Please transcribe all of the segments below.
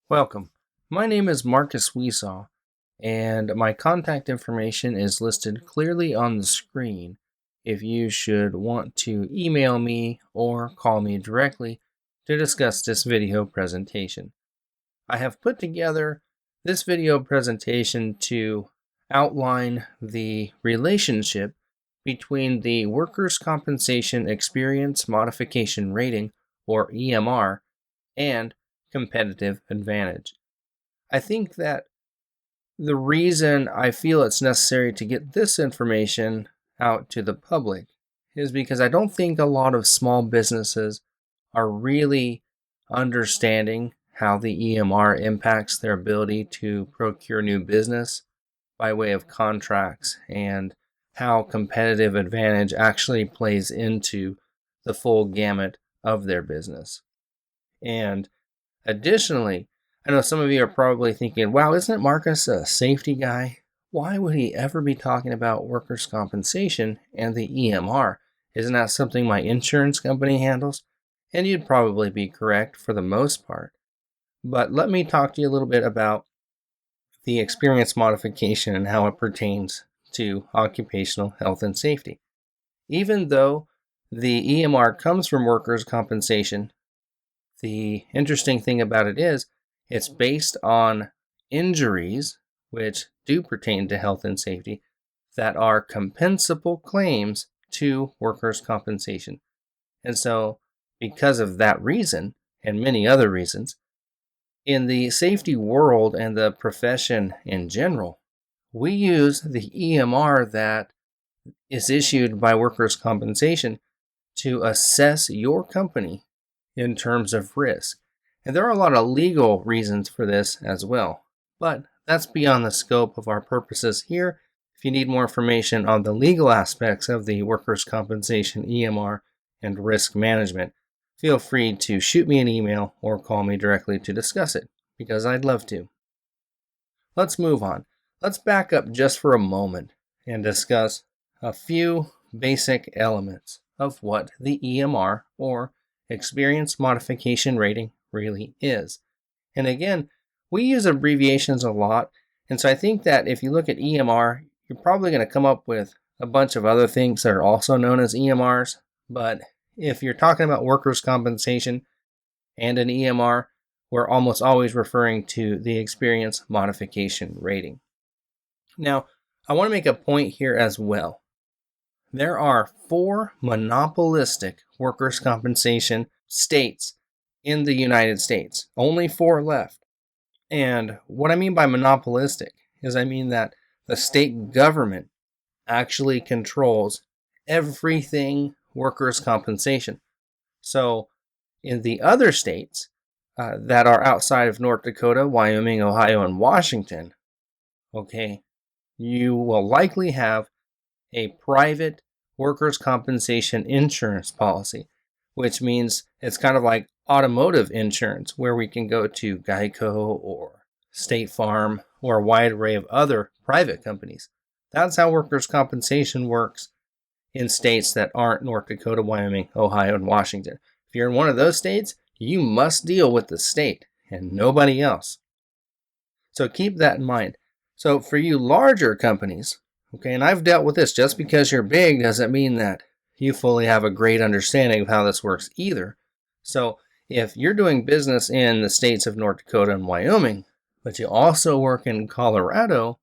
Welcome. My name is Markus Wesaw, and my contact information is listed clearly on the screen if you should want to email me or call me directly to discuss this video presentation. I have put together this video presentation to outline the relationship between the Workers' Compensation Experience Modification Rating, or EMR, and competitive advantage. I think that the reason I feel it's necessary to get this information out to the public is because I don't think a lot of small businesses are really understanding how the EMR impacts their ability to procure new business by way of contracts and how competitive advantage actually plays into the full gamut of their business. And additionally, I know some of you are probably thinking, wow, isn't Markus a safety guy? Why would he ever be talking about workers' compensation and the EMR? Isn't that something my insurance company handles? And you'd probably be correct for the most part. But let me talk to you a little bit about the experience modification and how it pertains to occupational health and safety. Even though the EMR comes from workers' compensation, the interesting thing about it is it's based on injuries, which do pertain to health and safety, that are compensable claims to workers' compensation. And so, because of that reason, and many other reasons, in the safety world and the profession in general, we use the EMR that is issued by workers' compensation to assess your company in terms of risk. And there are a lot of legal reasons for this as well, but that's beyond the scope of our purposes here. If you need more information on the legal aspects of the workers' compensation EMR and risk management, feel free to shoot me an email or call me directly to discuss it, because I'd love to. Let's move on. Let's back up just for a moment and discuss a few basic elements of what the EMR, or Experience Modification Rating, really is. And again, we use abbreviations a lot, and so I think that if you look at EMR, you're probably going to come up with a bunch of other things that are also known as EMRs, but if you're talking about workers' compensation and an EMR, we're almost always referring to the Experience Modification Rating. Now, I want to make a point here as well. There are 4 monopolistic workers' compensation states in the United States. Only 4 left. And what I mean by monopolistic is I mean that the state government actually controls everything workers' compensation. So in the other states that are outside of North Dakota, Wyoming, Ohio, and Washington, okay, you will likely have a private workers' compensation insurance policy, which means it's kind of like automotive insurance, where we can go to Geico or State Farm or a wide array of other private companies. That's how workers' compensation works in states that aren't North Dakota, Wyoming, Ohio, and Washington. If you're in one of those states, you must deal with the state and nobody else. So keep that in mind. So for you larger companies, okay, and I've dealt with this, just because you're big doesn't mean that you fully have a great understanding of how this works either. So if you're doing business in the states of North Dakota and Wyoming, but you also work in Colorado,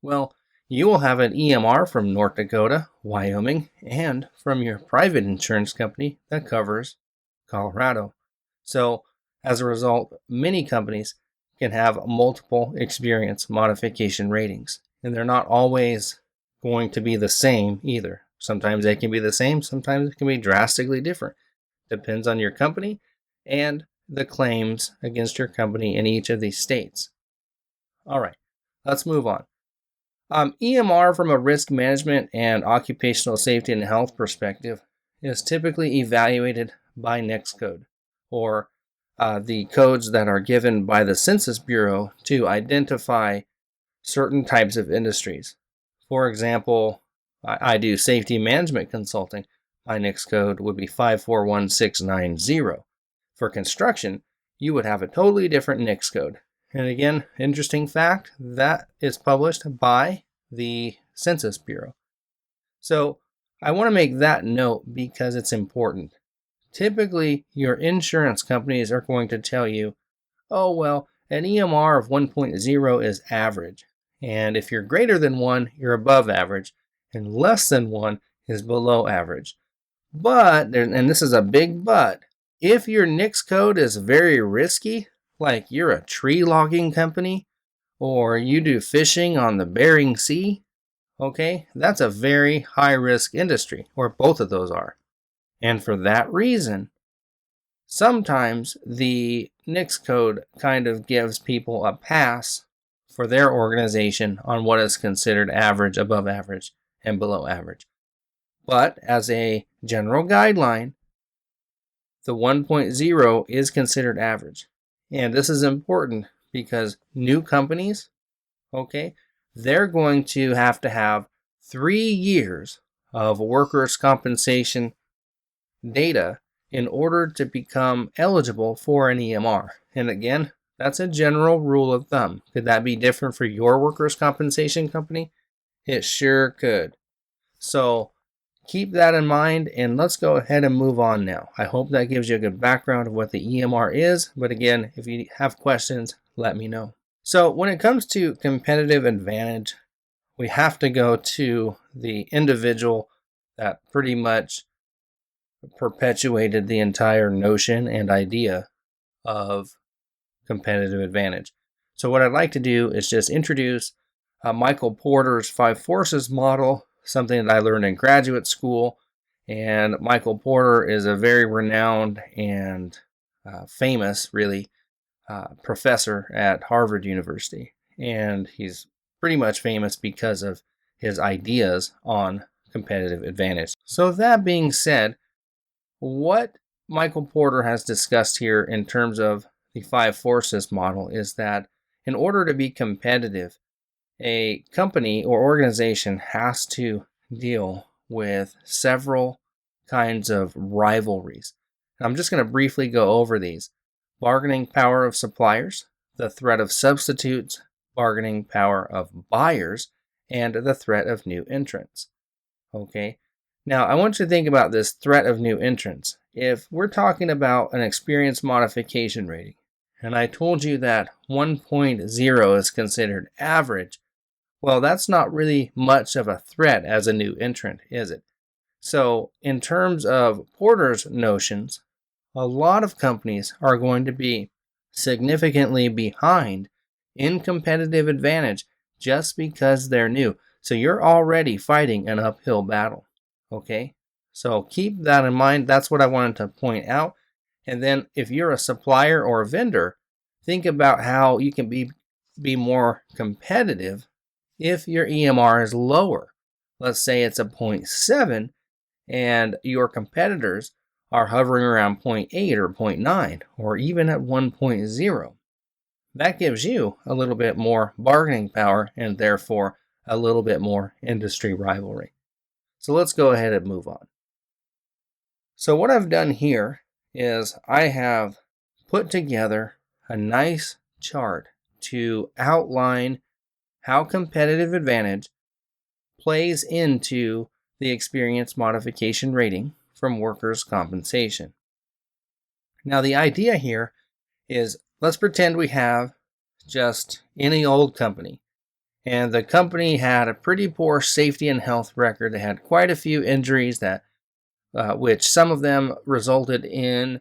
well, you will have an EMR from North Dakota, Wyoming, and from your private insurance company that covers Colorado. So as a result, many companies can have multiple experience modification ratings, and they're not always going to be the same either. Sometimes they can be the same, sometimes it can be drastically different. Depends on your company and the claims against your company in each of these states. All right, let's move on. EMR, from a risk management and occupational safety and health perspective, is typically evaluated by NAICS code, or the codes that are given by the Census Bureau to identify certain types of industries. For example, I do safety management consulting. My NAICS code would be 541690. For construction, you would have a totally different NICS code. And again, interesting fact, that is published by the Census Bureau. So I want to make that note because it's important. Typically, your insurance companies are going to tell you, oh, well, an EMR of 1.0 is average. And if you're greater than 1, you're above average. And less than 1 is below average. But, and this is a big but, if your NICS code is very risky, like you're a tree logging company, or you do fishing on the Bering Sea, okay, that's a very high risk industry, or both of those are. And for that reason, sometimes the NICS code kind of gives people a pass for their organization on what is considered average, above average, and below average. But as a general guideline, the 1.0 is considered average. And this is important because new companies, okay, they're going to have 3 years of workers' compensation data in order to become eligible for an EMR. And again, that's a general rule of thumb. Could that be different for your workers' compensation company? It sure could. So keep that in mind, and let's go ahead and move on now. I hope that gives you a good background of what the EMR is, but again, if you have questions, let me know. So when it comes to competitive advantage, we have to go to the individual that pretty much perpetuated the entire notion and idea of competitive advantage. So what I'd like to do is just introduce Michael Porter's 5 forces model, something that I learned in graduate school. And Michael Porter is a very renowned and famous, really, professor at Harvard University. And he's pretty much famous because of his ideas on competitive advantage. So that being said, what Michael Porter has discussed here in terms of the 5 forces model is that in order to be competitive, a company or organization has to deal with several kinds of rivalries. I'm just going to briefly go over these. Bargaining power of suppliers, the threat of substitutes, bargaining power of buyers, and the threat of new entrants. Okay, now I want you to think about this threat of new entrants. If we're talking about an experience modification rating, and I told you that 1.0 is considered average, well, that's not really much of a threat as a new entrant, is it? So in terms of Porter's notions, a lot of companies are going to be significantly behind in competitive advantage just because they're new. So you're already fighting an uphill battle, okay? So keep that in mind. That's what I wanted to point out. And then if you're a supplier or a vendor, think about how you can be more competitive if your EMR is lower. Let's say it's a 0.7 and your competitors are hovering around 0.8 or 0.9 or even at 1.0. That gives you a little bit more bargaining power and therefore a little bit more industry rivalry. So let's go ahead and move on. So what I've done here is I have put together a nice chart to outline how competitive advantage plays into the experience modification rating from workers' compensation. Now the idea here is, let's pretend we have just any old company, and the company had a pretty poor safety and health record. They had quite a few injuries that which some of them resulted in,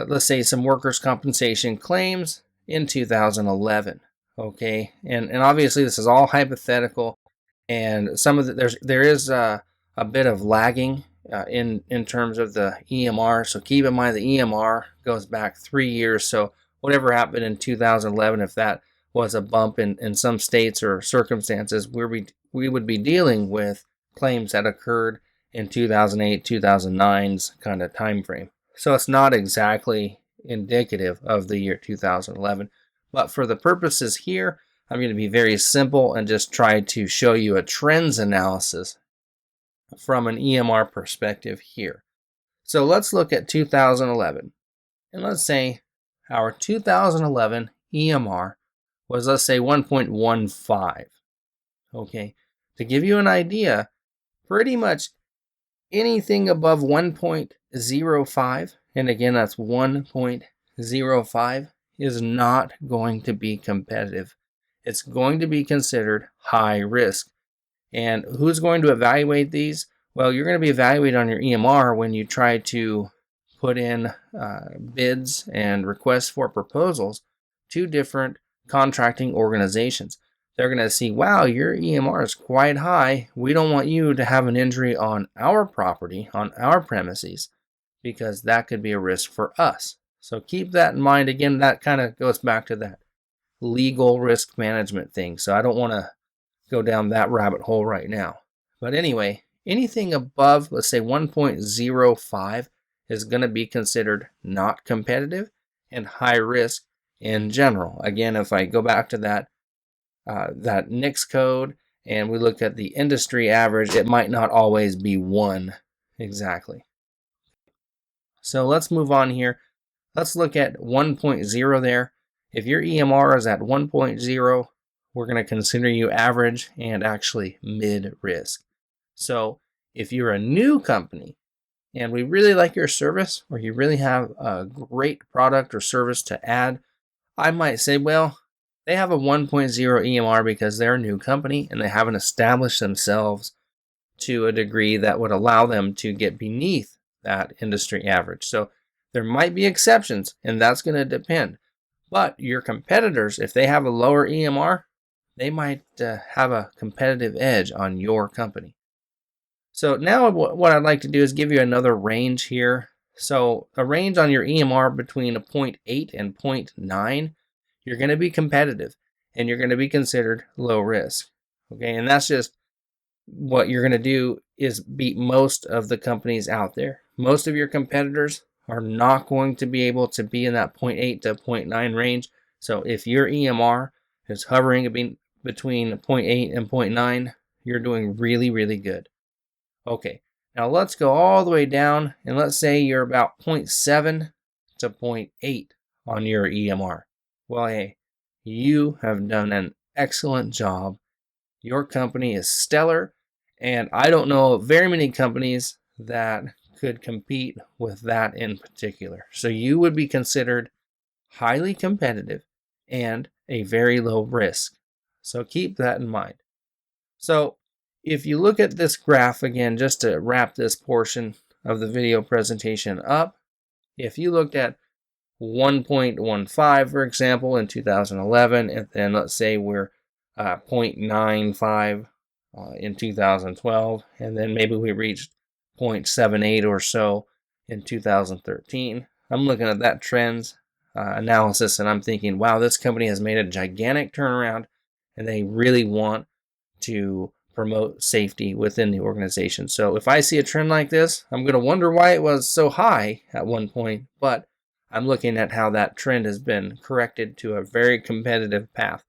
let's say, some workers' compensation claims in 2011. Okay, and obviously this is all hypothetical, and some of there is a bit of lagging in terms of the EMR. So keep in mind the EMR goes back 3 years. So whatever happened in 2011, if that was a bump in some states or circumstances, we would be dealing with claims that occurred in 2008, 2009's kind of time frame. So it's not exactly indicative of the year 2011. But for the purposes here, I'm going to be very simple and just try to show you a trends analysis from an EMR perspective here. So let's look at 2011. And let's say our 2011 EMR was, let's say, 1.15. Okay, to give you an idea, pretty much anything above 1.05, and again, that's 1.05, is not going to be competitive. It's going to be considered high risk. And who's going to evaluate these? Well, you're going to be evaluated on your EMR when you try to put in bids and requests for proposals to different contracting organizations. They're going to see, wow, your EMR is quite high. We don't want you to have an injury on our property, on our premises, because that could be a risk for us. So keep that in mind. Again, that kind of goes back to that legal risk management thing. So I don't want to go down that rabbit hole right now. But anyway, anything above, let's say 1.05 is going to be considered not competitive and high risk in general. Again, if I go back to that NICS code and we look at the industry average, it might not always be 1 exactly. So let's move on here. Let's look at 1.0 there. If your EMR is at 1.0, we're going to consider you average and actually mid-risk. So if you're a new company and we really like your service, or you really have a great product or service to add, I might say, well, they have a 1.0 EMR because they're a new company and they haven't established themselves to a degree that would allow them to get beneath that industry average. So there might be exceptions, and that's going to depend. But your competitors, if they have a lower EMR, they might have a competitive edge on your company. So now what I'd like to do is give you another range here. So a range on your EMR between a 0.8 and 0.9, you're going to be competitive and you're going to be considered low risk. Okay, and that's just what you're going to do is beat most of the companies out there. Most of your competitors are not going to be able to be in that 0.8 to 0.9 range. So if your EMR is hovering between 0.8 and 0.9, you're doing really, really good. Okay, now let's go all the way down and let's say you're about 0.7 to 0.8 on your EMR. Well, hey, you have done an excellent job. Your company is stellar, and I don't know of very many companies that could compete with that in particular. So you would be considered highly competitive and a very low risk. So keep that in mind. So if you look at this graph again, just to wrap this portion of the video presentation up, if you looked at 1.15, for example, in 2011, and then let's say we're 0.95 in 2012, and then maybe we reached 0.78 or so in 2013. I'm looking at that trends analysis and I'm thinking, wow, this company has made a gigantic turnaround and they really want to promote safety within the organization. So if I see a trend like this, I'm going to wonder why it was so high at one point, but I'm looking at how that trend has been corrected to a very competitive path.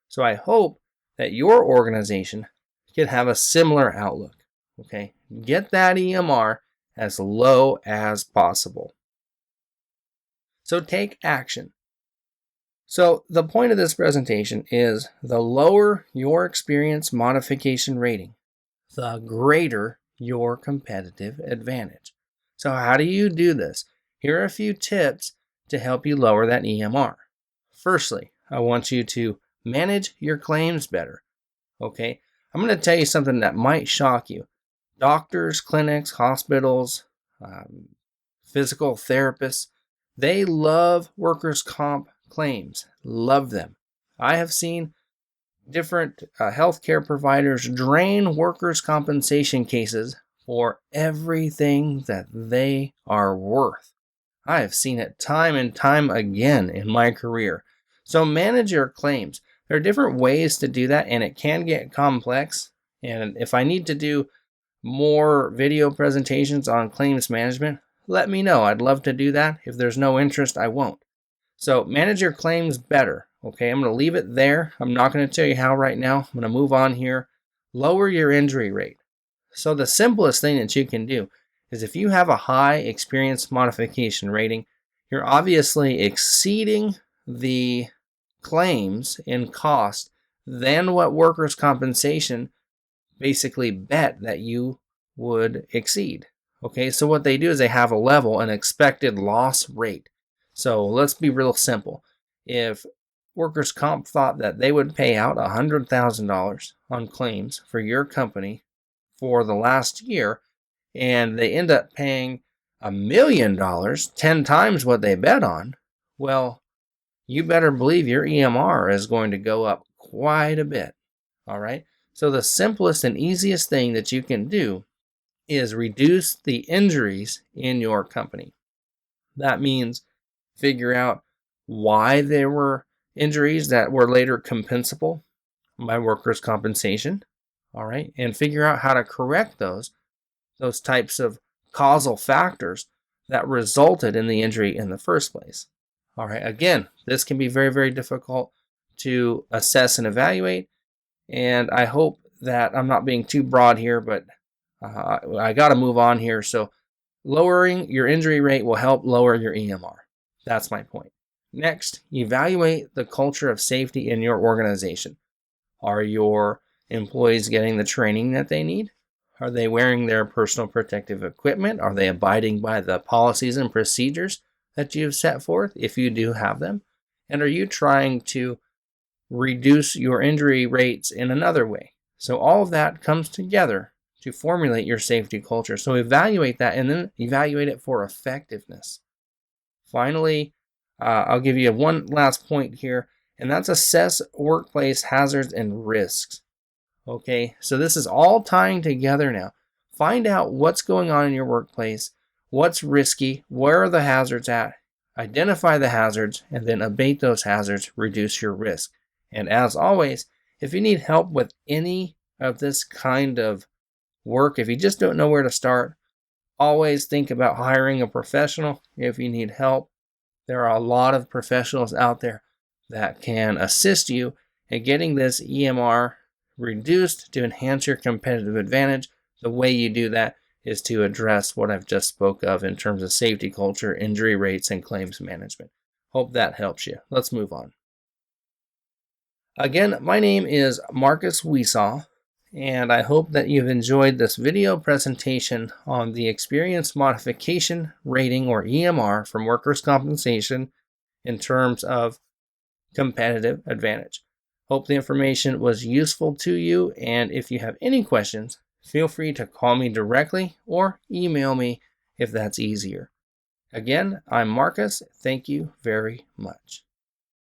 So I hope that your organization could have a similar outlook. Okay, get that EMR as low as possible. So take action. So the point of this presentation is the lower your experience modification rating, the greater your competitive advantage. So how do you do this? Here are a few tips to help you lower that EMR. Firstly, I want you to manage your claims better. Okay, I'm going to tell you something that might shock you. Doctors, clinics, hospitals, physical therapists, they love workers' comp claims, love them. I have seen different healthcare providers drain workers' compensation cases for everything that they are worth. I have seen it time and time again in my career. So manage your claims. There are different ways to do that, and it can get complex. And if I need to do more video presentations on claims management, let me know. I'd love to do that. If there's no interest, I won't. So manage your claims better. Okay, I'm going to leave it there. I'm not going to tell you how right now. I'm going to move on here. Lower your injury rate. So the simplest thing that you can do is if you have a high experience modification rating, You're obviously exceeding the claims in cost than what workers' compensation basically bet that you would exceed. Okay, so what they do is they have a level, an expected loss rate. So let's be real simple. If workers' comp thought that they would pay out $100,000 on claims for your company for the last year, and they end up paying $1,000,000, 10 times what they bet on, well, you better believe your EMR is going to go up quite a bit. All right. So the simplest and easiest thing that you can do is reduce the injuries in your company. That means figure out why there were injuries that were later compensable by workers' compensation. All right. And figure out how to correct those types of causal factors that resulted in the injury in the first place. All right. Again, this can be very, very difficult to assess and evaluate. And I hope that I'm not being too broad here, but I got to move on here. So lowering your injury rate will help lower your EMR. That's my point. Next, evaluate the culture of safety in your organization. Are your employees getting the training that they need? Are they wearing their personal protective equipment? Are they abiding by the policies and procedures that you've set forth, if you do have them? And are you trying to reduce your injury rates in another way? So all of that comes together to formulate your safety culture. So evaluate that and then evaluate it for effectiveness. Finally, I'll give you one last point here, and that's assess workplace hazards and risks. Okay, so this is all tying together now. Find out what's going on in your workplace, what's risky, where are the hazards at, identify the hazards, and then abate those hazards, reduce your risk. And as always, if you need help with any of this kind of work, if you just don't know where to start, always think about hiring a professional if you need help. There are a lot of professionals out there that can assist you in getting this EMR reduced to enhance your competitive advantage. The way you do that is to address what I've just spoke of in terms of safety culture, injury rates, and claims management. Hope that helps you. Let's move on. Again, my name is Markus Wesaw, and I hope that you've enjoyed this video presentation on the experience modification rating, or EMR, from workers' compensation in terms of competitive advantage. Hope the information was useful to you, and if you have any questions, feel free to call me directly or email me if that's easier. Again, I'm Markus. Thank you very much.